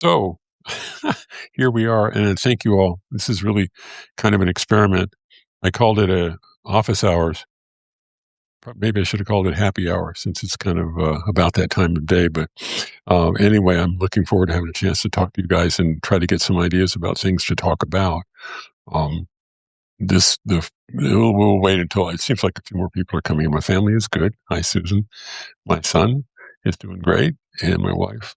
So here we are, and thank you all. This is really kind of an experiment. I called it a office hours. Maybe I should have called it happy hour since it's kind of about that time of day. But anyway, I'm looking forward to having a chance to talk to you guys and try to get some ideas about things to talk about. Um, we'll wait until it seems like a few more people are coming in. My family is good. Hi, Susan. My son is doing great, and my wife.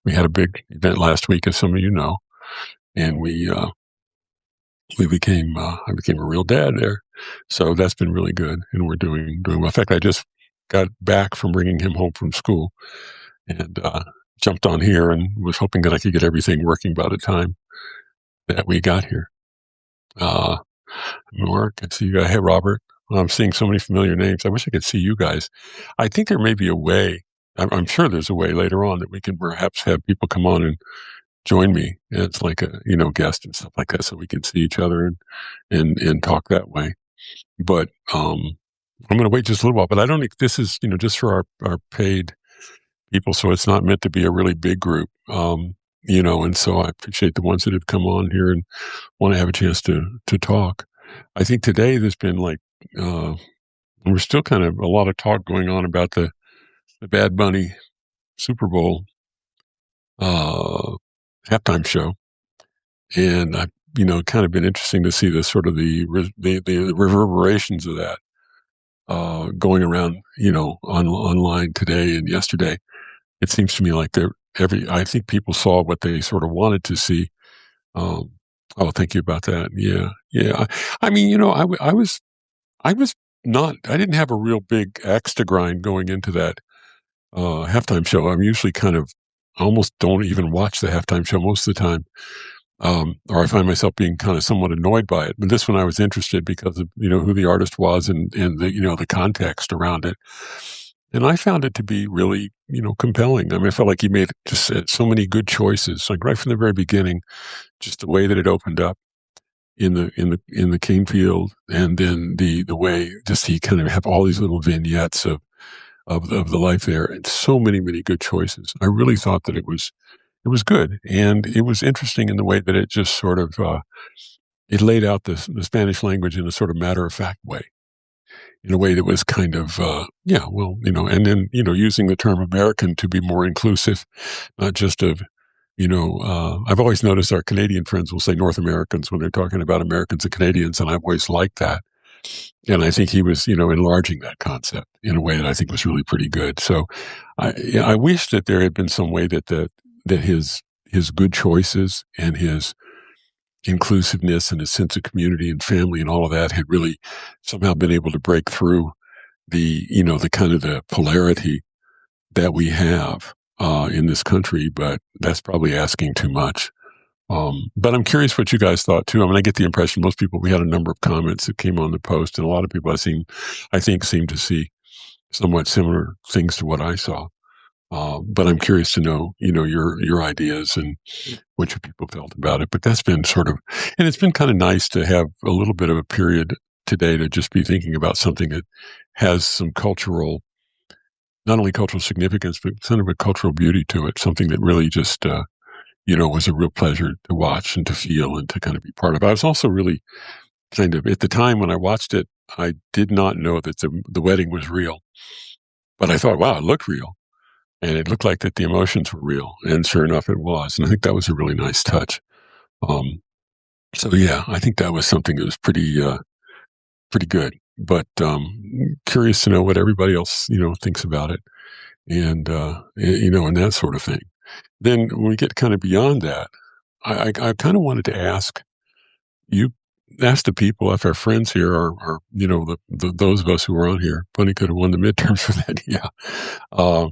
We had a big event last week, as some of you know, and we became I became a real dad there, so that's been really good, and we're doing well. In fact, I just got back from bringing him home from school, and jumped on here and was hoping that I could get everything working by the time that we got here. Uh, Mark, I see you guys. Hey, Robert. I'm seeing so many familiar names. I wish I could see you guys. I think there may be a way. I'm sure there's a way later on that we can perhaps have people come on and join me as like a guest and stuff like that, so we can see each other and talk that way. But I'm going to wait just a little while. But I don't think this is just for our paid people, so it's not meant to be a really big group. And so I appreciate the ones that have come on here and want to have a chance to talk. I think today there's been we're still kind of a lot of talk going on about the Bad Bunny Super Bowl halftime show. And I've, kind of been interesting to see the sort of the reverberations of that going around, online today and yesterday. It seems to me like I think people saw what they sort of wanted to see. Um, oh, thank you about that. Yeah, yeah. I mean, I was not. I didn't have a real big axe to grind going into that halftime show. I'm usually kind of almost don't even watch the halftime show most of the time. Or I find myself being kind of somewhat annoyed by it. But this one I was interested because of, who the artist was and the context around it. And I found it to be really, compelling. I mean, I felt like he made just so many good choices, like right from the very beginning, just the way that it opened up in the cane field, and then the way just he kind of have all these little vignettes of the life there, and so many good choices. I really thought that it was good, and it was interesting in the way that it just sort of it laid out the Spanish language in a sort of matter of fact way, in a way that was kind of yeah, well, and then using the term American to be more inclusive, not just of I've always noticed our Canadian friends will say North Americans when they're talking about Americans and Canadians, and I've always liked that. And I think he was, enlarging that concept in a way that I think was really pretty good. So I wish that there had been some way that his good choices and his inclusiveness and his sense of community and family and all of that had really somehow been able to break through the kind of the polarity that we have in this country. But that's probably asking too much. But I'm curious what you guys thought too. I mean, I get the impression we had a number of comments that came on the post, and a lot of people I think seem to see somewhat similar things to what I saw. But I'm curious to know, your ideas and what your people felt about it. But that's been and it's been kind of nice to have a little bit of a period today to just be thinking about something that has some not only cultural significance, but kind of a cultural beauty to it. Something that really just, was a real pleasure to watch and to feel and to kind of be part of. I was also really kind of, at the time when I watched it, I did not know that the wedding was real, but I thought, wow, it looked real. And it looked like that the emotions were real. And sure enough, it was. And I think that was a really nice touch. Um, so yeah, I think that was something that was pretty good, but, curious to know what everybody else, thinks about it and that sort of thing. Then when we get kind of beyond that, I kind of wanted to you, ask the people if our friends here are those of us who were on here. Bunny could have won the midterms for that. Yeah. Uh,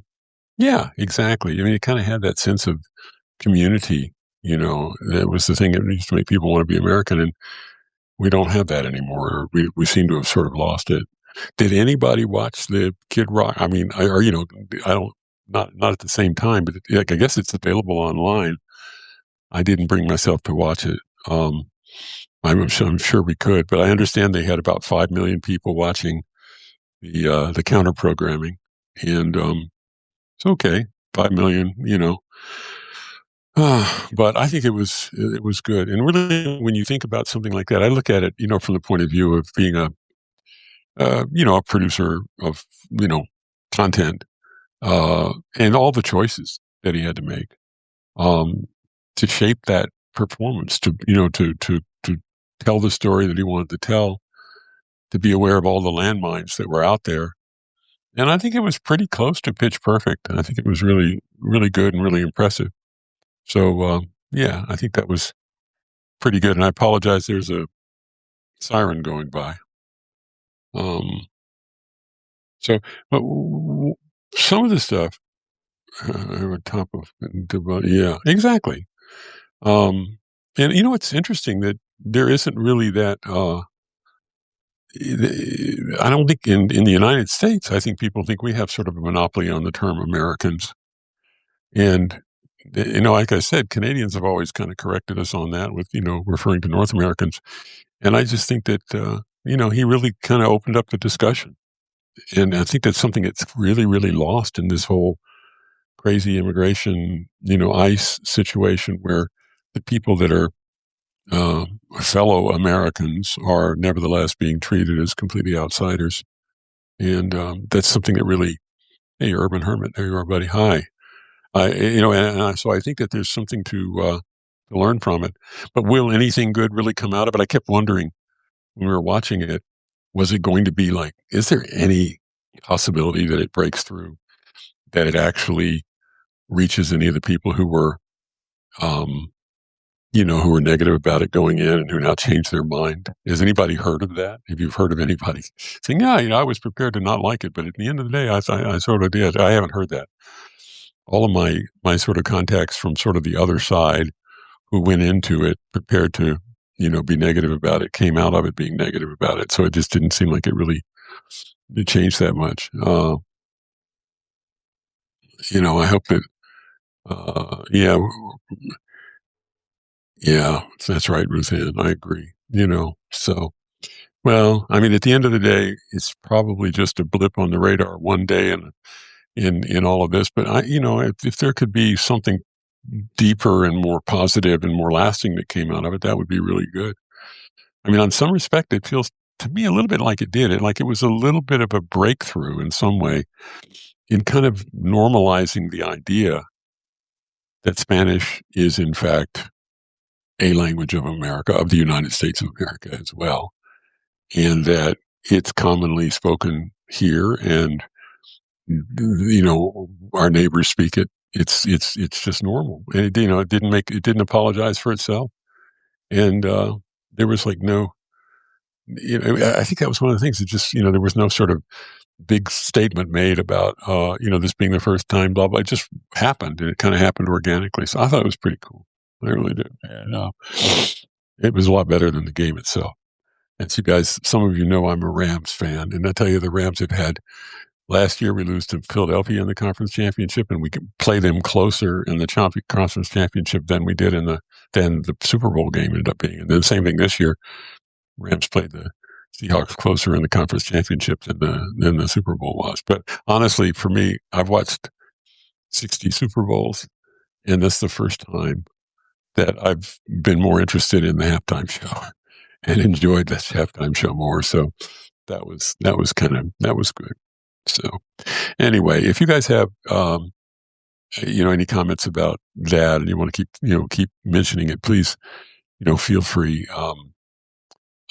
yeah, exactly. I mean, it kind of had that sense of community, that was the thing that used to make people want to be American. And we don't have that anymore. Or we seem to have sort of lost it. Did anybody watch the Kid Rock? I mean, I don't, not at the same time, but like, I guess it's available online. I didn't bring myself to watch it. I'm sure we could, but I understand they had about 5 million people watching the counter programming, and it's okay, 5 million. But I think it was good. And really, when you think about something like that, I look at it, from the point of view of being a producer of, you know, content, and all the choices that he had to make, um, to shape that performance, to tell the story that he wanted to tell, to be aware of all the landmines that were out there. And I think it was pretty close to pitch perfect. And I think it was really, really good and really impressive. So, yeah, I think that was pretty good. And I apologize. There's a siren going by. Um, so, but some of the stuff on top of, yeah, exactly. Um, and it's interesting that there isn't really that. I don't think in the United States, I think people think we have sort of a monopoly on the term Americans. And, like I said, Canadians have always kind of corrected us on that with, referring to North Americans. And I just think that, he really kind of opened up the discussion. And I think that's something that's really, really lost in this whole crazy immigration, ICE situation where the people that are uh, fellow Americans are nevertheless being treated as completely outsiders. And that's something that really, hey, Urban Hermit, there you are, buddy. Hi. So I think that there's something to learn from it. But will anything good really come out of it? I kept wondering when we were watching it, was it going to be like, is there any possibility that it breaks through, that it actually reaches any of the people um, who were negative about it going in and who now changed their mind? Has anybody heard of that? Have you heard of anybody saying, yeah, I was prepared to not like it, but at the end of the day, I sort of did. I haven't heard that. All of my sort of contacts from sort of the other side who went into it prepared to, be negative about it, came out of it being negative about it. So it just didn't seem like it changed that much. I hope that, yeah, yeah, that's right, Roseanne. I agree. So, well, I mean, at the end of the day, it's probably just a blip on the radar one day in all of this. But if there could be something deeper and more positive and more lasting that came out of it, that would be really good. I mean, on some respect, it feels to me a little bit like it did. Like it was a little bit of a breakthrough in some way in kind of normalizing the idea that Spanish is, in fact, a language of America, of the United States of America as well, and that it's commonly spoken here, and our neighbors speak it. It's just normal, and it didn't apologize for itself, and there was like no. I think that was one of the things that just, there was no sort of big statement made about, this being the first time, blah, blah. It just happened, and it kind of happened organically. So I thought it was pretty cool. I really did. And it was a lot better than the game itself. And so, guys, some of you know I'm a Rams fan. And I tell you, the Rams have had, last year we lose to Philadelphia in the conference championship, and we could play them closer in the conference championship than we did than the Super Bowl game ended up being. And then same thing this year. Rams played the Seahawks closer in the conference championship than the Super Bowl was. But honestly, for me, I've watched 60 Super Bowls, and this is the first time that I've been more interested in the halftime show and enjoyed this halftime show more. So that was good. So anyway, if you guys have any comments about that and you want to keep mentioning it, please feel free.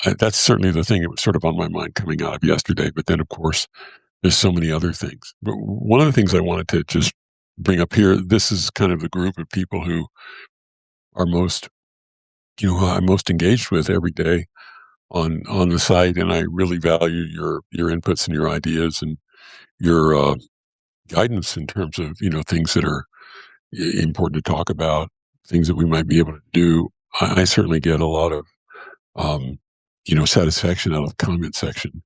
That's certainly the thing that was sort of on my mind coming out of yesterday. But then, of course, there's so many other things. But one of the things I wanted to just bring up here, this is kind of the group of people who are who I'm most engaged with every day on the site, and I really value your inputs and your ideas and your guidance in terms of things that are important to talk about, things that we might be able to do. I certainly get a lot of um, satisfaction out of the comment section.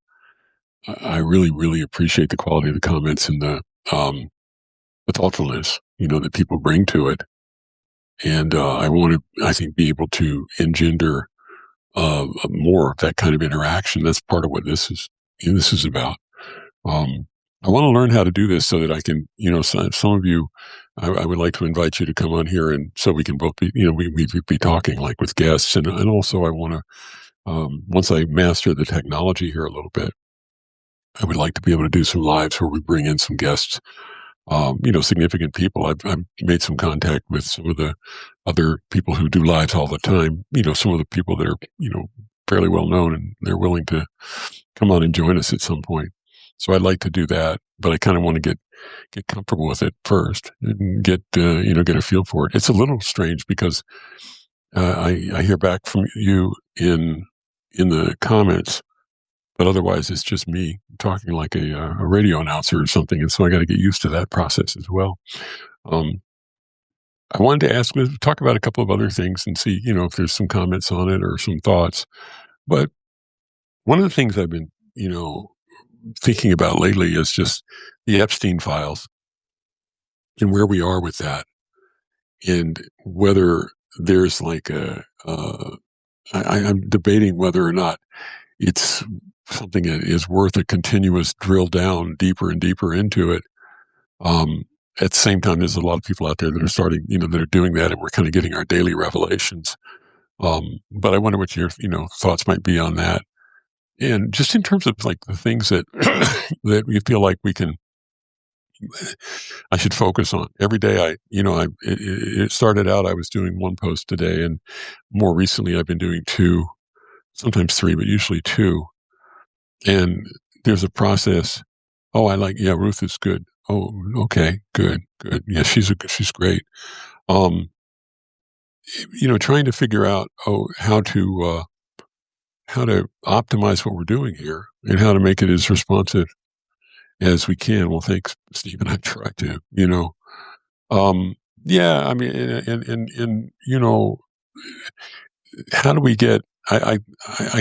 I really, really appreciate the quality of the comments and the thoughtfulness, that people bring to it. And I want to, I think, be able to engender more of that kind of interaction. That's part of what this is about. I want to learn how to do this so that I can, some of you I would like to invite you to come on here, and so we can both be, we'd be talking like with guests, and also I want to, once I master the technology here a little bit, I would like to be able to do some lives where we bring in some guests, significant people. I've made some contact with some of the other people who do lives all the time. Some of the people that are, fairly well known, and they're willing to come on and join us at some point. So I'd like to do that, but I kind of want to get comfortable with it first and get a feel for it. It's a little strange because I hear back from you in the comments, but otherwise it's just me talking like a radio announcer or something, and so I got to get used to that process as well. Um, I wanted to talk about a couple of other things and see, if there's some comments on it or some thoughts. But one of the things I've been, thinking about lately is just the Epstein files and where we are with that, and whether there's like I'm debating whether or not it's something that is worth a continuous drill down deeper and deeper into it. At the same time, there's a lot of people out there that are starting, that are doing that, and we're kind of getting our daily revelations. But I wonder what your, thoughts might be on that. And just in terms of like the things that that we feel like I should focus on every day. It started out, I was doing one post a day, and more recently I've been doing two, sometimes three, but usually two. And there's a process. Oh, yeah, Ruth is good. Oh, okay, good. Yeah, she's great. Trying to figure out, how to optimize what we're doing here and how to make it as responsive as we can. Well, thanks, Steve, and I try to, yeah, I mean, and how do we get? I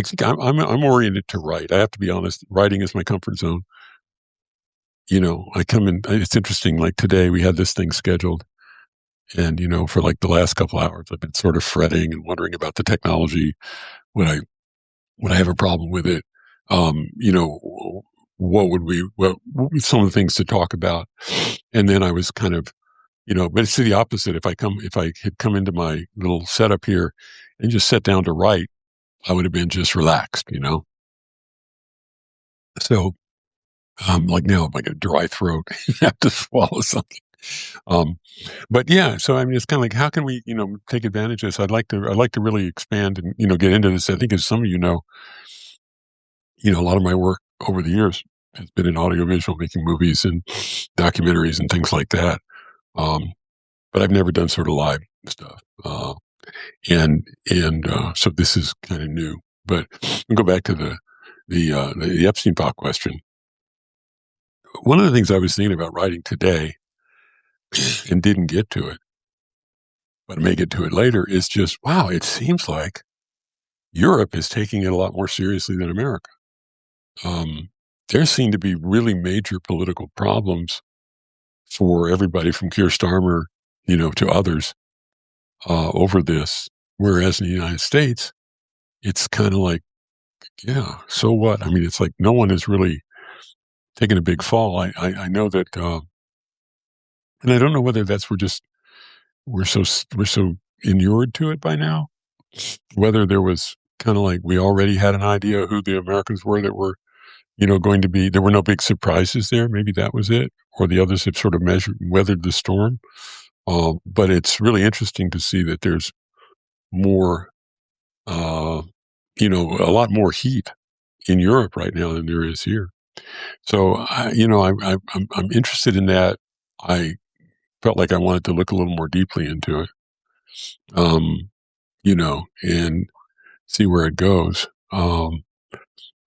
think I'm oriented to write. I have to be honest. Writing is my comfort zone. I come in. It's interesting. Like today, we had this thing scheduled, and for like the last couple hours, I've been sort of fretting and wondering about the technology. Would I have a problem with it? What would be some of the things to talk about? And then I was kind of, but it's the opposite. If I had come into my little setup here and just sat down to write, I would have been just relaxed. So, like now, I'm like a dry throat, you have to swallow something. Um, but yeah, so I mean, it's kind of like, how can we, take advantage of this? I'd like to really expand and, get into this. I think as some of a lot of my work over the years has been in audiovisual, making movies and documentaries and things like that. But I've never done sort of live stuff. So this is kind of new. But we'll go back to the Epstein file question. One of the things I was thinking about writing today and didn't get to it, but I may get to it later, is just, wow, it seems like Europe is taking it a lot more seriously than America. There seem to be really major political problems for everybody from Keir Starmer, to others over this. Whereas in the United States, it's kind of like, yeah, so what? I mean, it's like no one is really taking a big fall. I know that, and I don't know whether that's we're so inured to it by now. Whether there was kind of like we already had an idea who the Americans were that were going to be, there were no big surprises there. Maybe that was it, or the others have sort of weathered the storm. But it's really interesting to see that there's more, a lot more heat in Europe right now than there is here. So, I'm interested in that. I felt like I wanted to look a little more deeply into it, and see where it goes.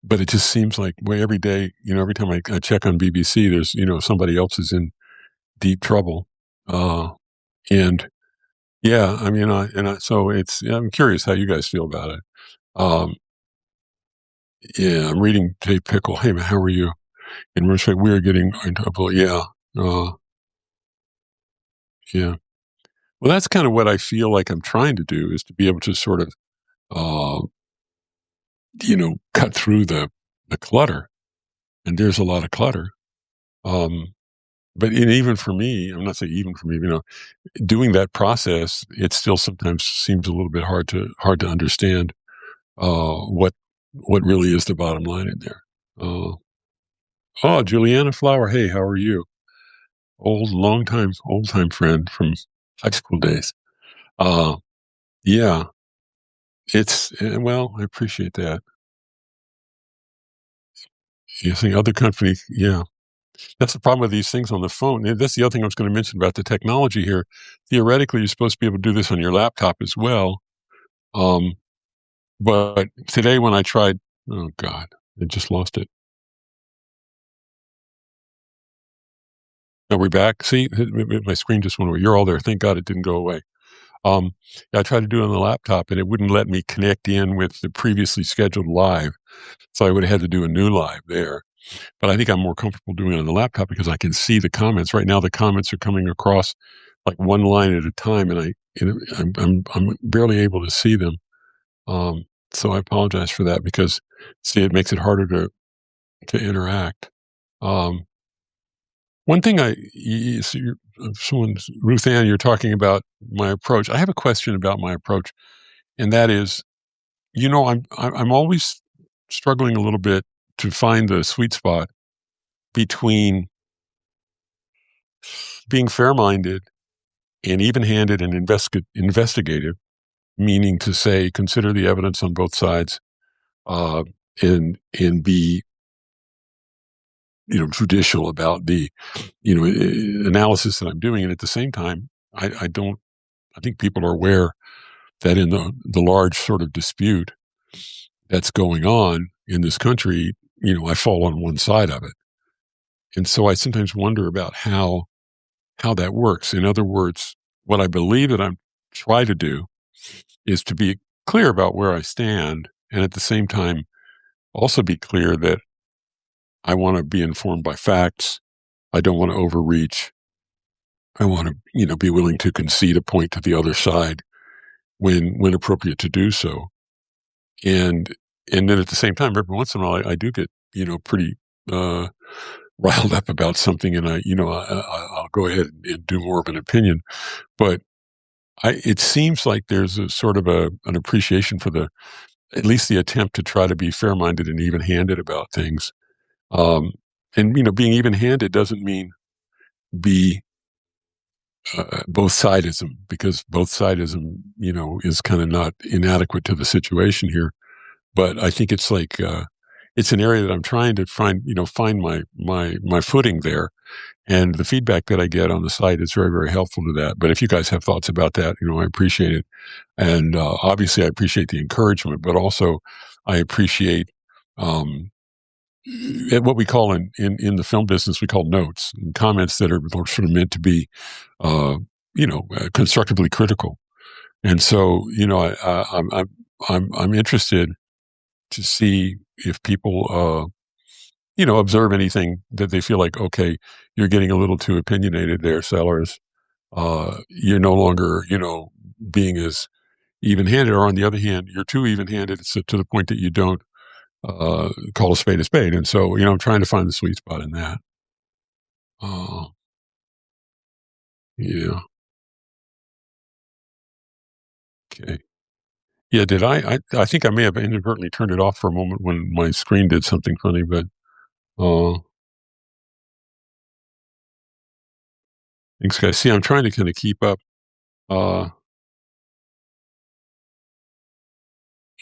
But it just seems like every day, every time I check on BBC, there's, somebody else is in deep trouble. And yeah, I mean, so I'm curious how you guys feel about it. Um, yeah, I'm reading Jay Pickle. Hey man, how are you? And we're saying we are getting into trouble. Yeah. Uh, yeah. Well, that's kind of what I feel like I'm trying to do, is to be able to sort of, uh, cut through the clutter. And there's a lot of clutter. Um, but even for me, I'm not saying even for me, doing that process, it still sometimes seems a little bit hard to understand what really is the bottom line in there. Uh, oh, Juliana Flower, hey, how are you? Old time friend from high school days. Uh, yeah, well, I appreciate that. You see other companies, yeah. That's the problem with these things on the phone. And that's the other thing I was going to mention about the technology here. Theoretically, you're supposed to be able to do this on your laptop as well. Um, but today when I tried, oh God, I just lost it. Are we back? See, my screen just went away. You're all there. Thank God it didn't go away. Um, I tried to do it on the laptop and it wouldn't let me connect in with the previously scheduled live. So I would have had to do a new live there. But I think I'm more comfortable doing it on the laptop because I can see the comments. Right now, the comments are coming across like one line at a time, and I'm barely able to see them. So I apologize for that because, see, it makes it harder to interact. Um, one thing so Ruth Ann, you're talking about my approach. I have a question about my approach, and that is, I'm always struggling a little bit to find the sweet spot between being fair-minded and even-handed and investigative, meaning to say, consider the evidence on both sides, uh, and be judicial about the analysis that I'm doing, and at the same time, I don't. I think people are aware that in the large sort of dispute that's going on in this country, I fall on one side of it, and so I sometimes wonder about how that works. In other words, what I believe that I'm trying to do is to be clear about where I stand, and at the same time, also be clear that I want to be informed by facts. I don't want to overreach. I want to, be willing to concede a point to the other side when appropriate to do so. And and then at the same time, every once in a while, I do get, pretty uh, riled up about something, and I'll go ahead and do more of an opinion. But it seems like there's a sort of an appreciation for at least the attempt to try to be fair-minded and even-handed about things. Um, and being even-handed doesn't mean be both sidism, because both sidism, is kind of not inadequate to the situation here. But I think it's like it's an area that I'm trying to find my footing there. And the feedback that I get on the site is very, very helpful to that. But if you guys have thoughts about that, I appreciate it. And obviously, I appreciate the encouragement, but also I appreciate um, what we call in the film business, we call notes and comments that are sort of meant to be, constructively critical. And so, I'm interested to see if people, observe anything that they feel like, okay, you're getting a little too opinionated there, Sellers. You're no longer, being as even-handed, or on the other hand, you're too even-handed to the point that you don't call a spade a spade. And so, I'm trying to find the sweet spot in that. Uh, yeah. Okay. Yeah. Did I think I may have inadvertently turned it off for a moment when my screen did something funny, but uh, thanks, guys. See, I'm trying to kind of keep up. Uh,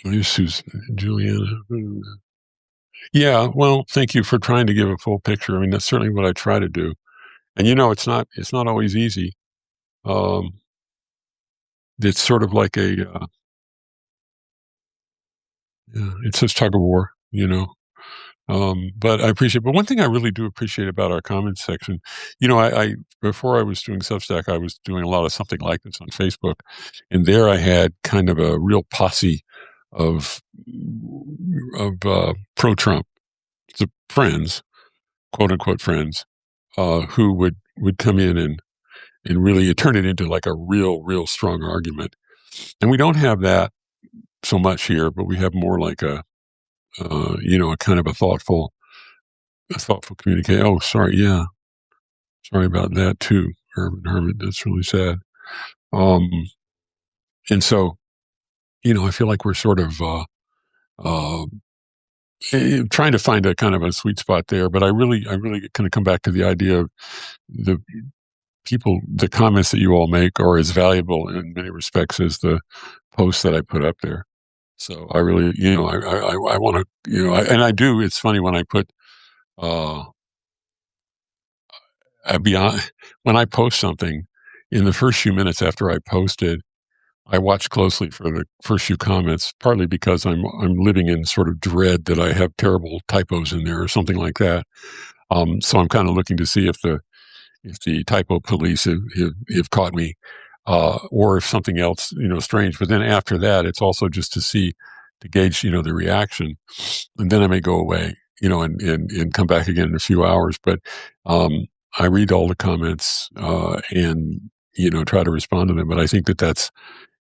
Here's Juliana. Yeah, well, thank you for trying to give a full picture. I mean, that's certainly what I try to do. And it's not always easy. Um, it's sort of like yeah, it's just tug of war, But I appreciate. But one thing I really do appreciate about our comments section, I before I was doing Substack, I was doing a lot of something like this on Facebook, and there I had kind of a real posse of pro-Trump friends, quote unquote friends, who would come in and really turn it into like a real strong argument. And we don't have that so much here, but we have more like a kind of a thoughtful communication. Oh, sorry, yeah. Sorry about that too, Herman. That's really sad. Um, and so, I feel like we're sort of uh, trying to find a kind of a sweet spot there. But I really kind of come back to the idea of the the comments that you all make are as valuable in many respects as the posts that I put up there. So I really, I want to, and I do. It's funny when I put, uh, beyond when I post something in the first few minutes after I posted, I watch closely for the first few comments, partly because I'm living in sort of dread that I have terrible typos in there or something like that. So I'm kind of looking to see if the typo police have caught me, or if something else, strange. But then after that, it's also just to see, to gauge, the reaction. And then I may go away, and come back again in a few hours. But I read all the comments, and, try to respond to them. But I think that that's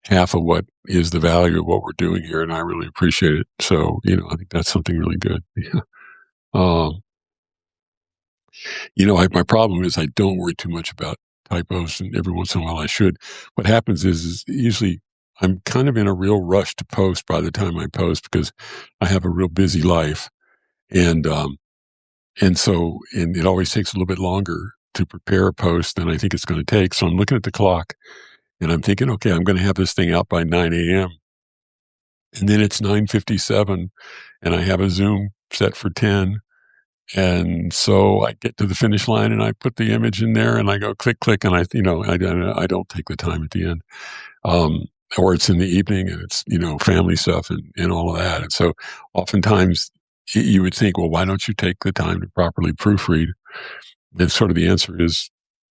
half of what is the value of what we're doing here. And I really appreciate it. So, I think that's something really good. Yeah. Um, my problem is I don't worry too much about typos, and every once in a while I should. What happens is usually I'm kind of in a real rush to post by the time I post because I have a real busy life, and and it always takes a little bit longer to prepare a post than I think it's going to take. So I'm looking at the clock and I'm thinking, okay, I'm going to have this thing out by 9 a.m. and then it's 9:57, and I have a Zoom set for 10. And so I get to the finish line and I put the image in there and I go click, click. And I don't take the time at the end. Um, or it's in the evening and it's, family stuff and all of that. And so oftentimes you would think, well, why don't you take the time to properly proofread? And sort of the answer is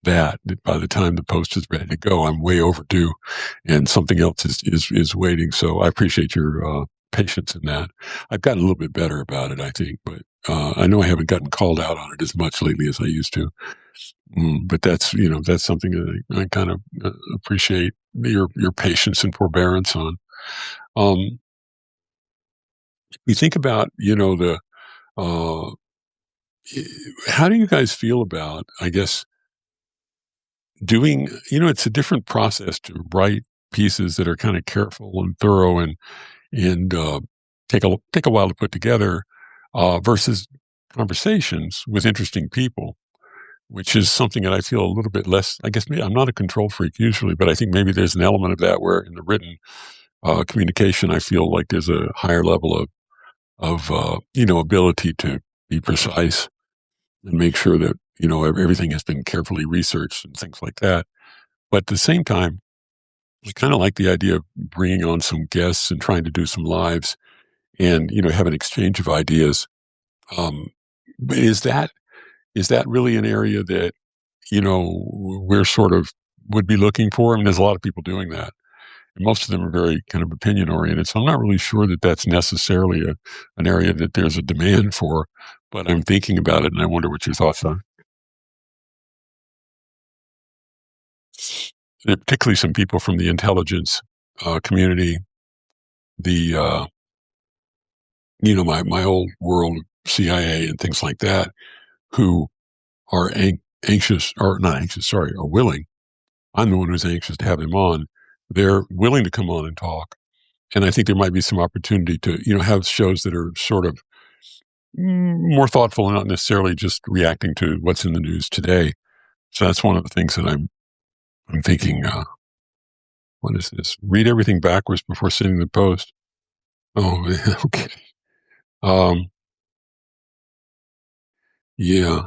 that by the time the post is ready to go, I'm way overdue and something else is waiting. So I appreciate your, patience in that. I've gotten a little bit better about it, I think, but, I know I haven't gotten called out on it as much lately as I used to. But that's something that I kind of, appreciate your patience and forbearance on. Um, you think about, uh, eh, how do you guys feel about, I guess, doing, it's a different process to write pieces that are kind of careful and thorough and take a while to put together, versus conversations with interesting people, which is something that I feel a little bit less. I guess I'm not a control freak usually, but I think maybe there's an element of that where in the written, communication, I feel like there's a higher level of ability to be precise and make sure that everything has been carefully researched and things like that. But at the same time, I kind of like the idea of bringing on some guests and trying to do some lives and have an exchange of ideas. But is that really an area that we're sort of would be looking for? I mean, there's a lot of people doing that, and most of them are very kind of opinion oriented. So I'm not really sure that that's necessarily an area that there's a demand for. But I'm thinking about it, and I wonder what your thoughts are. And particularly some people from the intelligence, community, the my old world, CIA and things like that, who are anxious or not anxious, sorry, are willing. I'm the one who's anxious to have him on. They're willing to come on and talk. And I think there might be some opportunity to, have shows that are sort of, more thoughtful and not necessarily just reacting to what's in the news today. So that's one of the things that I'm thinking, what is this? Read everything backwards before sending the post. Oh, okay. Um, yeah,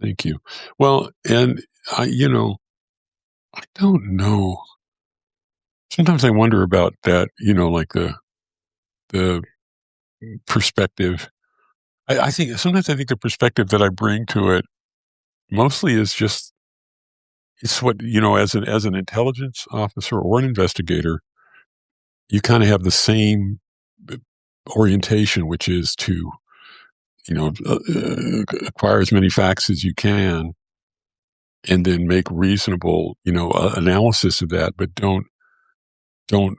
thank you. Well, and I don't know. Sometimes I wonder about that, like the perspective. I think sometimes I think the perspective that I bring to it mostly is just it's what as an intelligence officer or an investigator, you kind of have the same uh, orientation, which is to acquire as many facts as you can, and then make reasonable analysis of that, but don't go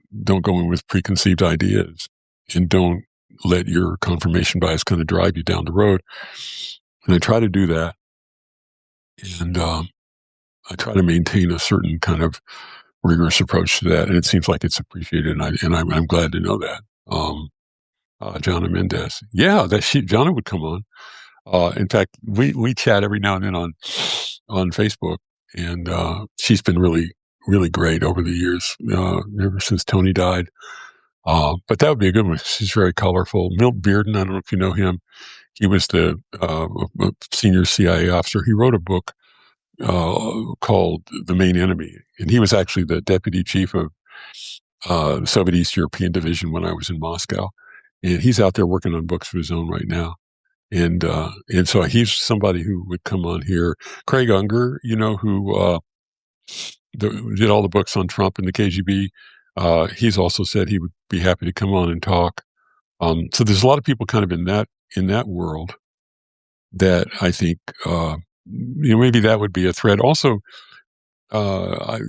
in with preconceived ideas, and don't let your confirmation bias kind of drive you down the road. And I try to do that. and I try to maintain a certain kind of rigorous approach to that, and it seems like it's appreciated, I'm glad to know that. Jana Mendez, yeah, that Jana would come on. In fact, we chat every now and then on Facebook, and she's been really great over the years, ever since Tony died. But that would be a good one. She's very colorful. Milt Bearden, I don't know if you know him. He was the senior CIA officer. He wrote a book called The Main Enemy, and he was actually the deputy chief of the Soviet East European Division when I was in Moscow. And he's out there working on books of his own right now. And so he's somebody who would come on here. Craig Unger, who did all the books on Trump and the KGB. He's also said he would be happy to come on and talk. So there's a lot of people kind of in that world that I think maybe that would be a thread. Also, I've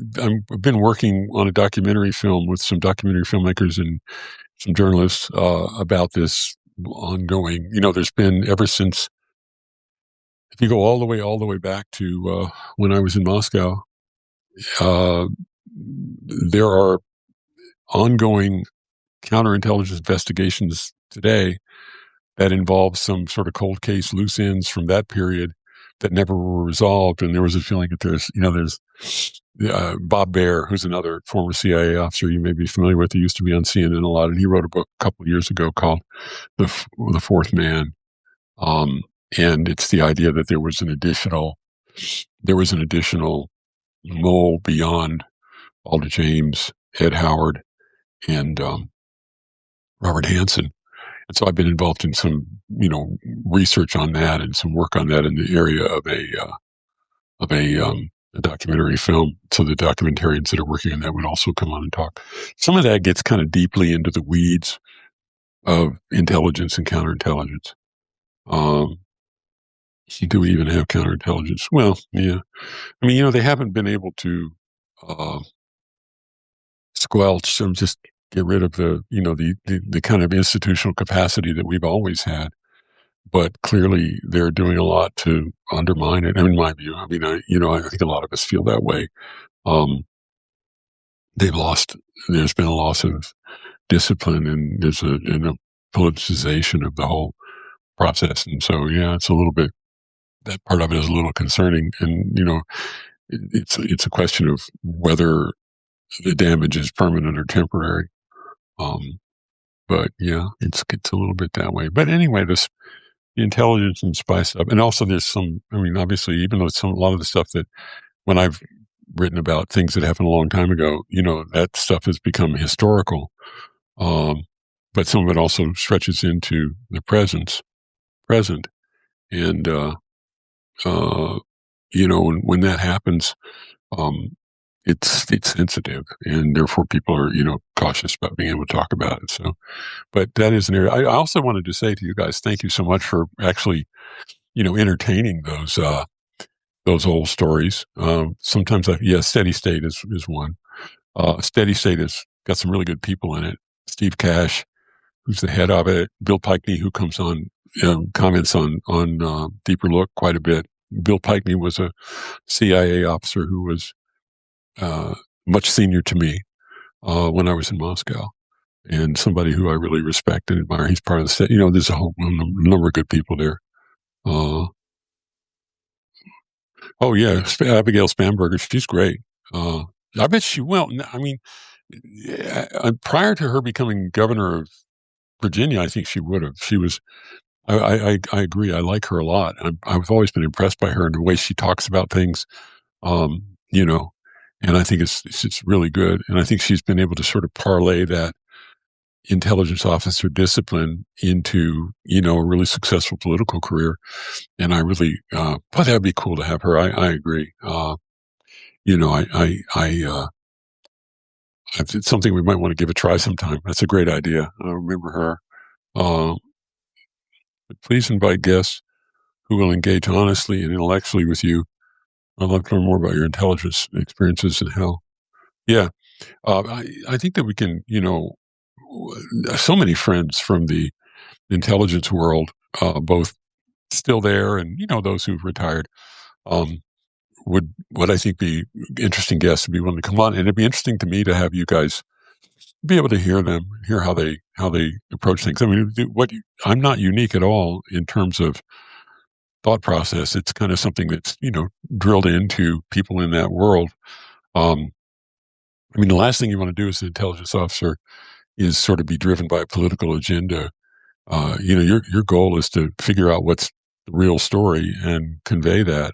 been working on a documentary film with some documentary filmmakers and some journalists about this ongoing. There's been ever since. If you go all the way back to when I was in Moscow, uh, there are ongoing counterintelligence investigations today that involve some sort of cold case loose ends from that period that never were resolved. And there was a feeling that there's Bob Baer, who's another former CIA officer you may be familiar with. He used to be on CNN a lot, and he wrote a book a couple of years ago called The Fourth Man. And it's the idea that there was an additional mole beyond Alda James, Ed Howard, and Robert Hansen. And so I've been involved in some, research on that and some work on that in the area of a documentary film. So the documentarians that are working on that would also come on and talk. Some of that gets kind of deeply into the weeds of intelligence and counterintelligence. Do we even have counterintelligence? Well, yeah. I mean, they haven't been able to squelch and just get rid of the kind of institutional capacity that we've always had. But clearly, they're doing a lot to undermine it. In my view, I mean, I think a lot of us feel that way. There's been a loss of discipline, and there's a politicization of the whole process. And so, yeah, it's a little bit, that part of it is a little concerning. And, it's a question of whether the damage is permanent or temporary. But yeah, it's a little bit that way. But anyway, the intelligence and spy stuff, and also there's some. I mean, obviously, even though a lot of the stuff that when I've written about things that happened a long time ago, that stuff has become historical. But some of it also stretches into the present, and when that happens, it's sensitive, and therefore people are cautious about being able to talk about it. So, but that is an area. I also wanted to say to you guys, thank you so much for actually entertaining those old stories. Sometimes Steady State is one. Steady State has got some really good people in it. Steve Cash, who's the head of it. Bill Pikney, who comes on, comments on Deeper Look quite a bit. Bill Pikney was a CIA officer who was much senior to me when I was in Moscow, and somebody who I really respect and admire. He's part of the state. There's a whole number of good people there. Oh yeah, Abigail Spanberger, she's great. I bet she will. I mean, prior to her becoming governor of Virginia, I think she would have. She was. I agree. I like her a lot. I've always been impressed by her and the way she talks about things. You know, and I think it's really good. And I think she's been able to sort of parlay that intelligence officer discipline into a really successful political career. And I really, but that'd be cool to have her. I agree. It's something we might want to give a try sometime. That's a great idea. I remember her. But please invite guests who will engage honestly and intellectually with you. I'd love to learn more about your intelligence experiences and how. Yeah, I think that we can. So many friends from the intelligence world, both still there and those who've retired. would I think be interesting guests to be willing to come on, and it'd be interesting to me to have you guys be able to hear them, hear how they approach things. I mean, I'm not unique at all in terms of thought process. It's kind of something that's drilled into people in that world. Um, I mean, the last thing you want to do as an intelligence officer is sort of be driven by a political agenda. Your goal is to figure out what's the real story and convey that.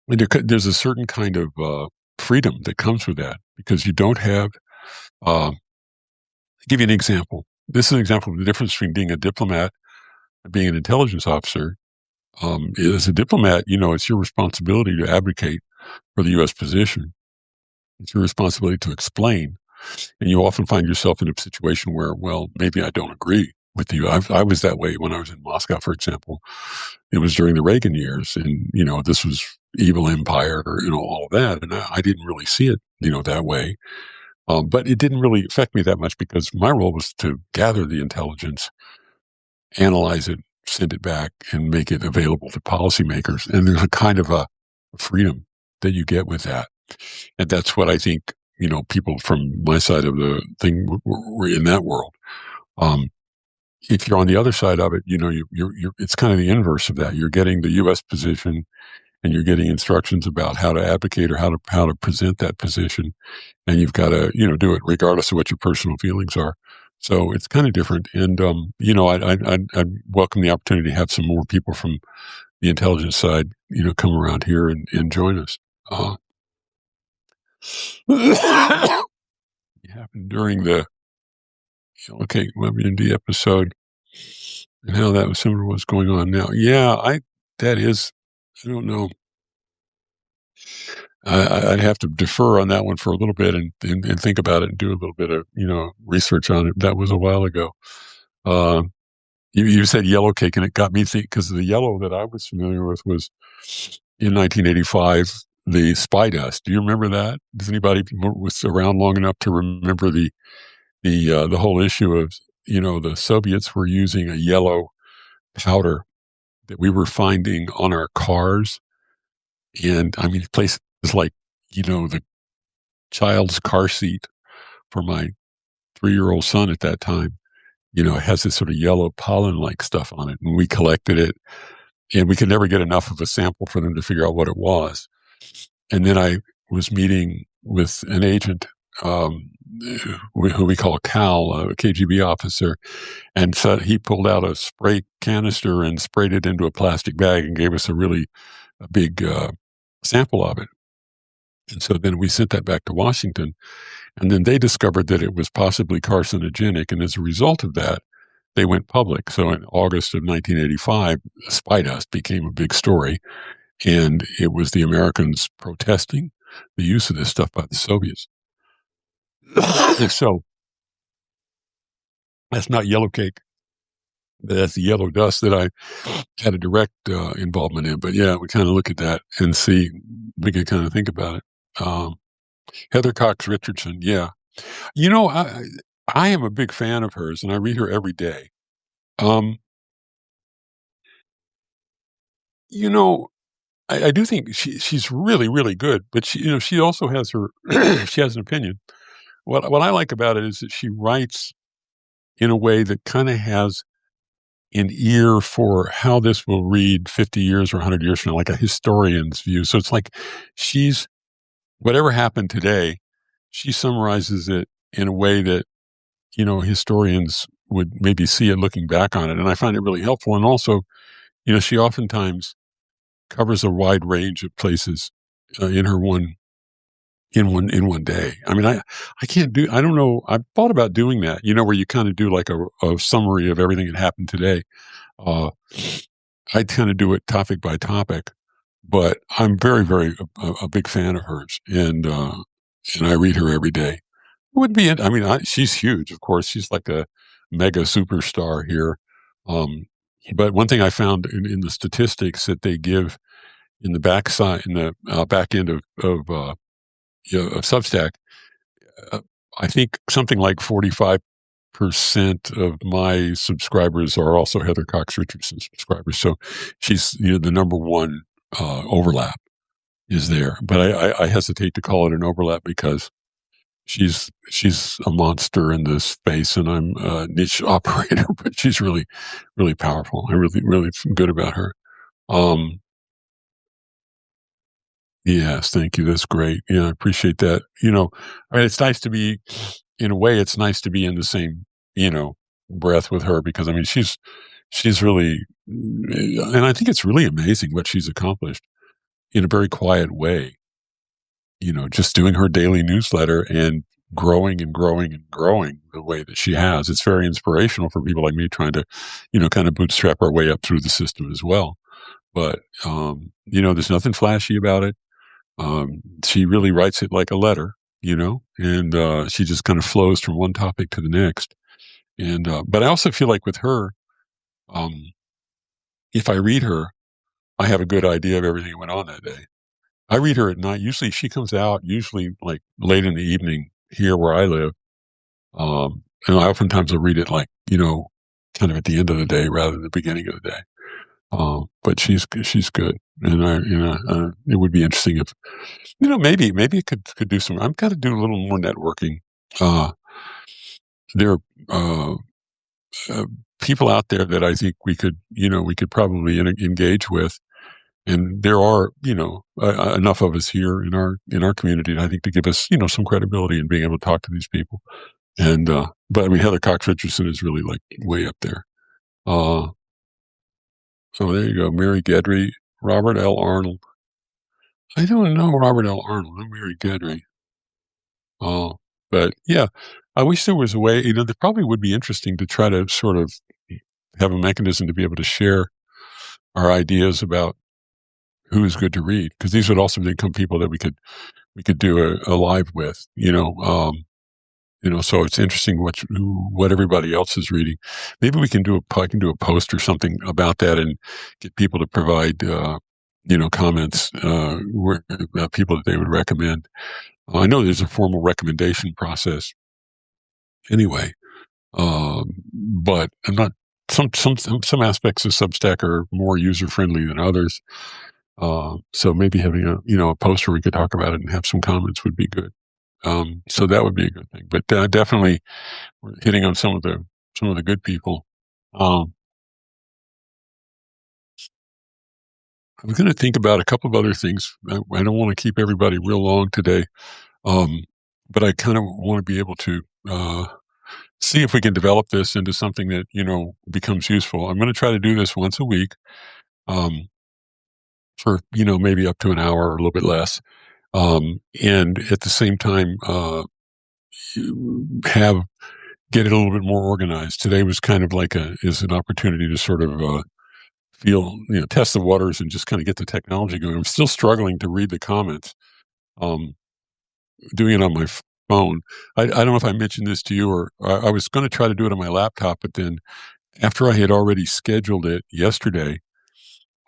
And there's a certain kind of freedom that comes with that because you don't have. I'll give you an example. This is an example of the difference between being a diplomat and being an intelligence officer. As a diplomat, it's your responsibility to advocate for the U.S. position. It's your responsibility to explain. And you often find yourself in a situation where, well, maybe I don't agree with you. I was that way when I was in Moscow, for example. It was during the Reagan years, and this was evil empire, or all of that, and I didn't really see it, that way. But it didn't really affect me that much because my role was to gather the intelligence, analyze it, send it back, and make it available to policymakers. And there's a kind of a freedom that you get with that, and that's what I think people from my side of the thing were in that world. If you're on the other side of it, it's kind of the inverse of that. You're getting the U.S. position, and you're getting instructions about how to advocate or how to present that position, and you've got to do it regardless of what your personal feelings are. So it's kind of different, and I'd welcome the opportunity to have some more people from the intelligence side, come around here and join us. It happened during the WebMD episode, and how that was similar to what's going on now. Yeah, I don't know. I'd have to defer on that one for a little bit and think about it and do a little bit of research on it. That was a while ago. You said yellow cake, and it got me thinking because the yellow that I was familiar with was in 1985 the spy dust. Do you remember that? Does anybody was around long enough to remember the whole issue of the Soviets were using a yellow powder that we were finding on our cars, and I mean places like the child's car seat for my 3-year-old son at that time. It has this sort of yellow pollen-like stuff on it, and we collected it, and we could never get enough of a sample for them to figure out what it was. And then I was meeting with an agent who we call Cal, a KGB officer, and so he pulled out a spray canister and sprayed it into a plastic bag and gave us a big sample of it. And so then we sent that back to Washington, and then they discovered that it was possibly carcinogenic, and as a result of that, they went public. So in August of 1985, spy dust became a big story, and it was the Americans protesting the use of this stuff by the Soviets. So that's not yellow cake. That's the yellow dust that I had a direct involvement in. But yeah, we kind of look at that and see, we can kind of think about it. Heather Cox Richardson, yeah. I am a big fan of hers, and I read her every day. Um, you know, I do think she's really, really good, but she also has her she has an opinion. What I like about it is that she writes in a way that kind of has an ear for how this will read 50 years or 100 years from now, like a historian's view. So it's like she's whatever happened today, she summarizes it in a way that historians would maybe see it looking back on it, and I find it really helpful. And also, she oftentimes covers a wide range of places in her in one day. I mean, I can't do. I don't know. I've thought about doing that. Where you kind of do like a summary of everything that happened today. Uh, I kind of do it topic by topic, but I'm very, very a big fan of hers, and I read her every day. Would be. I mean, she's huge. Of course, she's like a mega superstar here. Um, but one thing I found in the statistics that they give in the backside, in the back end of Substack, uh, I think something like 45% of my subscribers are also Heather Cox Richardson subscribers. So she's the number one overlap. is there. But I hesitate to call it an overlap because she's a monster in this space, and I'm a niche operator, but she's really, really powerful. I really feel good about her. Um, yes, thank you. That's great. Yeah, I appreciate that. I mean, it's nice to be, in a way, it's nice to be in the same, you know, breath with her because I mean, she's really, and I think it's really amazing what she's accomplished in a very quiet way. Just doing her daily newsletter and growing and growing and growing the way that she has. It's very inspirational for people like me trying to, kind of bootstrap our way up through the system as well. But, there's nothing flashy about it. She really writes it like a letter, and she just kind of flows from one topic to the next. And, but I also feel like with her, um, if I read her, I have a good idea of everything that went on that day. I read her at night. Usually she comes out usually like late in the evening here where I live. And I oftentimes will read it like, kind of at the end of the day rather than the beginning of the day. But she's good. And it would be interesting if, maybe it could do some, I've got to do a little more networking. Uh, there are, uh, people out there that I think we could probably engage with. And there are, enough of us here in our community, I think, to give us, some credibility in being able to talk to these people. And but I mean, Heather Cox Richardson is really like way up there. Uh, so there you go, Mary Gedry, Robert L. Arnold. I don't know Robert L. Arnold. I'm Mary Gedry. Uh, but yeah, I wish there was a way. That probably would be interesting to try to sort of have a mechanism to be able to share our ideas about who is good to read, because these would also become people that we could do a live with, so it's interesting what everybody else is reading. Maybe I can do a post or something about that and get people to provide, comments, people that they would recommend. I know there's a formal recommendation process anyway, but I'm not. Some aspects of Substack are more user friendly than others. So maybe having a post where we could talk about it and have some comments would be good. So that would be a good thing. But definitely, we're hitting on some of the good people. Um, I'm going to think about a couple of other things. I don't want to keep everybody real long today, um, but I kind of want to be able to see if we can develop this into something that becomes useful. I'm going to try to do this once a week, um, for maybe up to an hour or a little bit less, and at the same time, have get it a little bit more organized. Today was kind of like is an opportunity to sort of test the waters and just kind of get the technology going. I'm still struggling to read the comments. Um, doing it on my phone. I don't know if I mentioned this to you, or I was going to try to do it on my laptop, but then after I had already scheduled it yesterday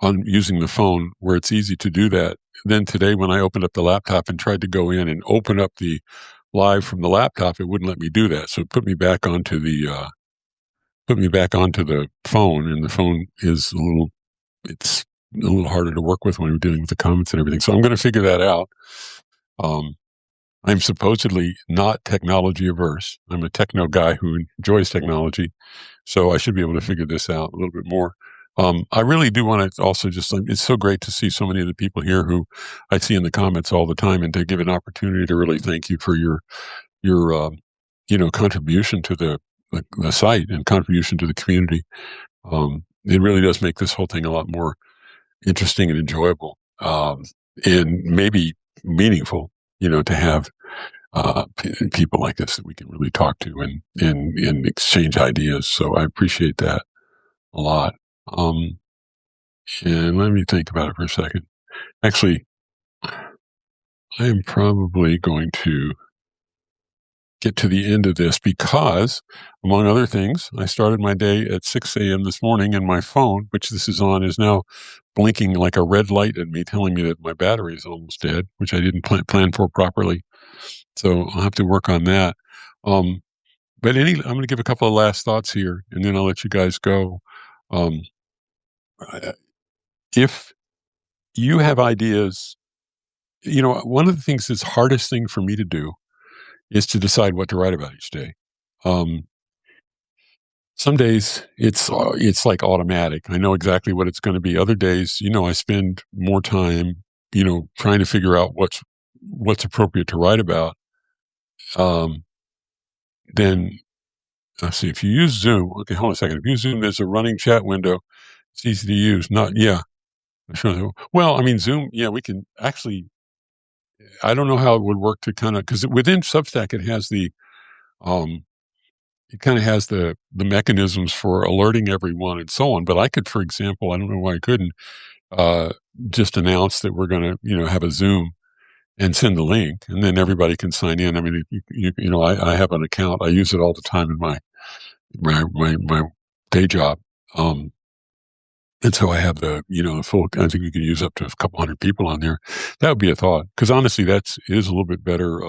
on using the phone, where it's easy to do that, then today when I opened up the laptop and tried to go in and open up the live from the laptop, it wouldn't let me do that. So it put me back onto the phone, and the phone is it's a little harder to work with when you're dealing with the comments and everything. So I'm going to figure that out. Um, I'm supposedly not technology averse. I'm a techno guy who enjoys technology, so I should be able to figure this out a little bit more. I really do want to also just, it's so great to see so many of the people here who I see in the comments all the time, and to give an opportunity to really thank you for your contribution to the site and contribution to the community. It really does make this whole thing a lot more interesting and enjoyable, and maybe meaningful, to have people like this that we can really talk to and exchange ideas. So I appreciate that a lot. Um, and let me think about it for a second. Actually, I am probably going to get to the end of this because, among other things, I started my day at 6 a.m. this morning, and my phone, which this is on, is now blinking like a red light at me, telling me that my battery is almost dead, which I didn't plan for properly. So I'll have to work on that. Um, but I'm going to give a couple of last thoughts here, and then I'll let you guys go. Um, I- if you have ideas one of the things that's hardest thing for me to do is to decide what to write about each day. Um, some days it's like automatic. I know exactly what it's going to be. Other days, I spend more time, trying to figure out what's appropriate to write about. Um, then let's see. If you use Zoom, okay, hold on a second. If you use Zoom, there's a running chat window. It's easy to use. Not yeah. Sure. Well, I mean, Zoom. Yeah, we can actually. I don't know how it would work to kind of because within Substack um, it kind of has the mechanisms for alerting everyone and so on. But I could, for example, I don't know why I couldn't uh, just announce that we're going to have a Zoom and send the link, and then everybody can sign in. I mean, I have an account. I use it all the time in my day job. Um, and so I have the full, I think you can use up to a couple hundred people on there. That would be a thought. Cause honestly, it is a little bit better.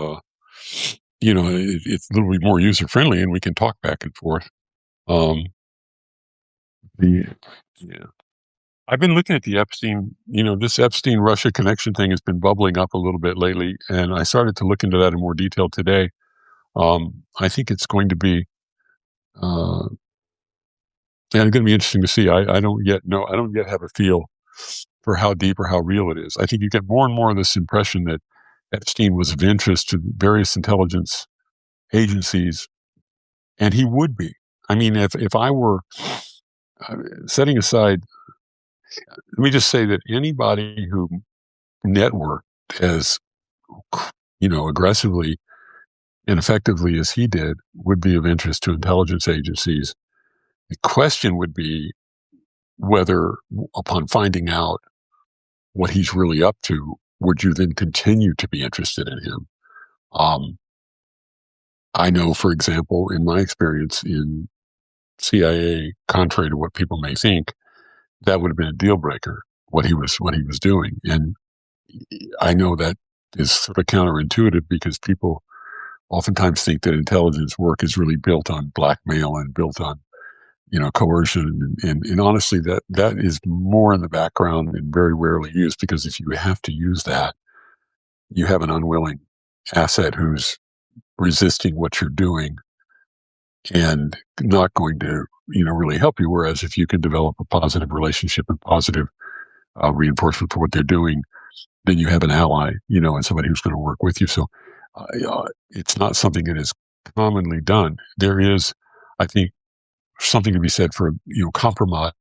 It's a little bit more user friendly and we can talk back and forth. Um, the, yeah. I've been looking at the Epstein, this Epstein Russia connection thing has been bubbling up a little bit lately. And I started to look into that in more detail today. I think it's going to be, uh, and it's going to be interesting to see. I don't yet know. I don't yet have a feel for how deep or how real it is. I think you get more and more of this impression that Epstein was of interest to various intelligence agencies, and he would be. I mean, if I were uh, setting aside, let me just say that anybody who networked as aggressively and effectively as he did would be of interest to intelligence agencies. The question would be whether, upon finding out what he's really up to, would you then continue to be interested in him? Um, I know, for example, in my experience in CIA, contrary to what people may think, that would have been a deal breaker. What he was doing, and I know that is sort of counterintuitive because people oftentimes think that intelligence work is really built on blackmail and built on coercion, and honestly, that is more in the background and very rarely used because if you have to use that, you have an unwilling asset who's resisting what you're doing and not going to really help you. Whereas if you can develop a positive relationship and positive reinforcement for what they're doing, then you have an ally, and somebody who's going to work with you. So it's not something that is commonly done. There is, I think, something to be said for compromise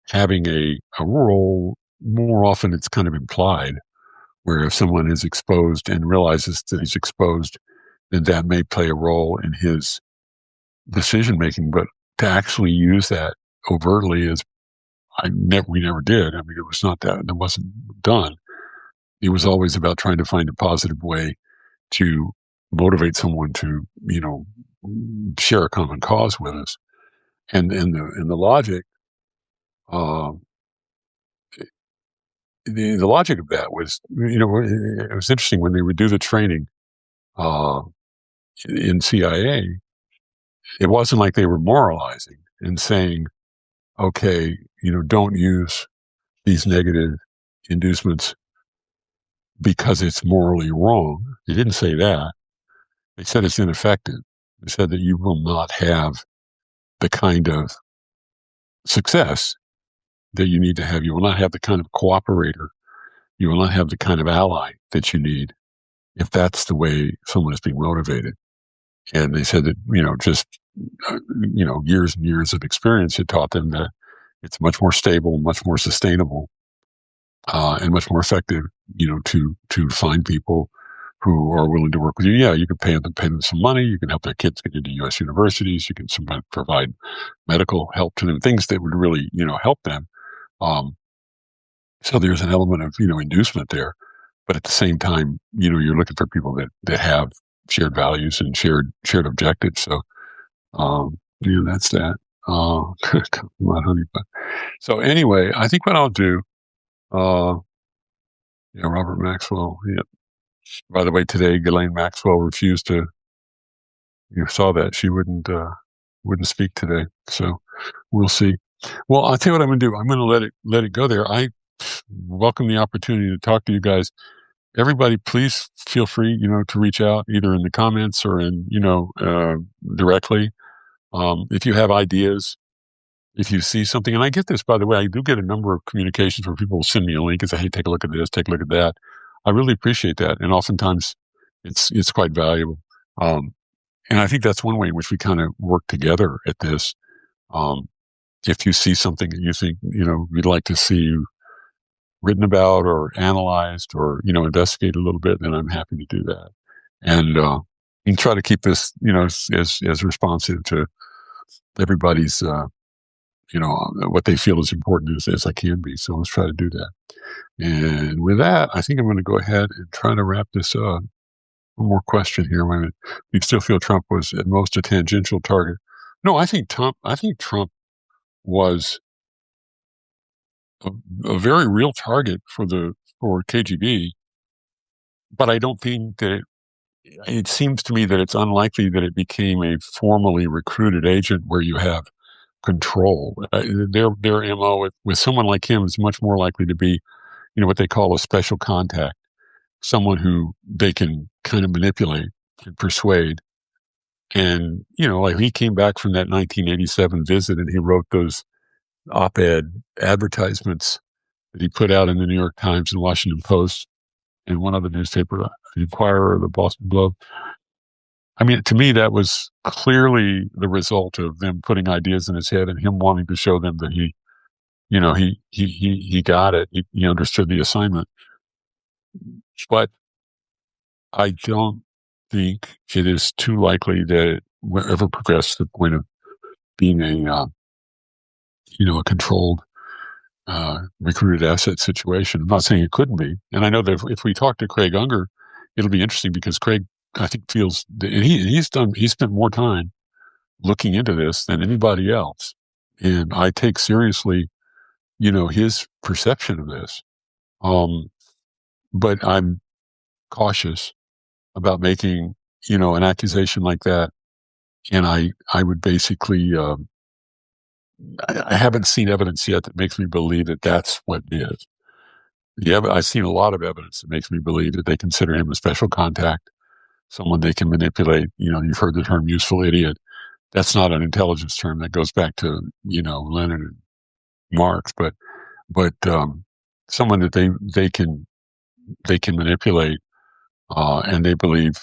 having a role. More often, it's kind of implied, where if someone is exposed and realizes that he's exposed, then that may play a role in his decision making. But to actually use that overtly is we never did. I mean, it was not that, it wasn't done. It was always about trying to find a positive way to motivate someone to, share a common cause with us. And the logic, uh, the logic of that was, it was interesting when they would do the training uh, in CIA. It wasn't like they were moralizing and saying, okay, don't use these negative inducements because it's morally wrong. They didn't say that. They said it's ineffective. They said that you will not have the kind of success that you need to have. You will not have the kind of cooperator. You will not have the kind of ally that you need if that's the way someone is being motivated. And they said that, just, years and years of experience had taught them that it's much more stable, much more sustainable, and much more effective, to find people who are willing to work with you. Yeah, you can pay them some money. You can help their kids get into U.S. universities. You can provide medical help to them, things that would really, help them. Um, so there's an element of, inducement there, but at the same time, you're looking for people that have shared values and shared objectives. So, that's that. Come on, honey. But so anyway, I think what I'll do, uh, yeah, Robert Maxwell. Yeah. By the way, today, Ghislaine Maxwell refused to, you saw that she wouldn't speak today. So we'll see. Well, I'll tell you what I'm going to do. I'm going to let it go there. I welcome the opportunity to talk to you guys. everybody, please feel free, to reach out either in the comments or directly. If you have ideas, if you see something, and I get this, by the way, I do get a number of communications where people will send me a link and say, "Hey, take a look at this, take a look at that." I really appreciate that, and oftentimes it's quite valuable. Um, and I think that's one way in which we kind of work together at this. Um, if you see something that you think you'd like to see written about or analyzed or investigated a little bit, then I'm happy to do that, and try to keep this as responsive to everybody's what they feel is important as I can be. So let's try to do that. And with that, I think I'm going to go ahead and try to wrap this up. One more question here. Wait a minute. You still feel Trump was at most a tangential target? No, I think Trump. I think Trump was a, a very real target for KGB. But I don't think that it seems to me that it's unlikely that it became a formally recruited agent where you have control. Their MO with someone like him is much more likely to be, what they call a special contact, someone who they can kind of manipulate and persuade. And, like he came back from that 1987 visit and he wrote those op-ed advertisements that he put out in the New York Times and Washington Post and one other newspaper, the Inquirer or the Boston Globe. I mean, to me, that was clearly the result of them putting ideas in his head and him wanting to show them that he got it. He understood the assignment. But I don't think it is too likely that it will ever progress to the point of being a controlled, recruited asset situation. I'm not saying it couldn't be. And I know that if we talk to Craig Unger, it'll be interesting because Craig, I think, feels, and he's spent more time looking into this than anybody else. And I take seriously, his perception of this. Um, but I'm cautious about making, an accusation like that. And I would basically, I haven't seen evidence yet that makes me believe that that's what it is. I've seen a lot of evidence that makes me believe that they consider him a special contact, someone they can manipulate. You've heard the term useful idiot. That's not an intelligence term that goes back to, Lenin and Marx, but someone that they can manipulate, and they believe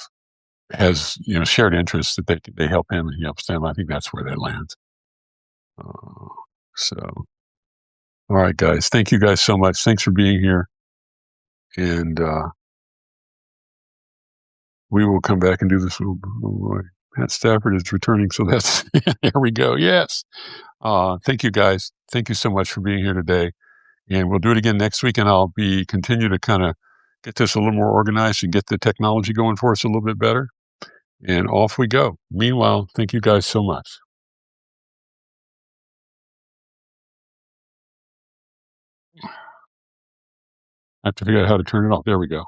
has shared interests that they help him and he helps them. I think that's where that lands. Uh, so, all right, guys, thank you guys so much. Thanks for being here, and we will come back and do this. Oh boy. Pat Stafford is returning, so that's there we go. Yes, thank you guys. Thank you so much for being here today, and we'll do it again next week. And I'll continue to kind of get this a little more organized and get the technology going for us a little bit better. And off we go. Meanwhile, thank you guys so much. I have to figure out how to turn it off. There we go.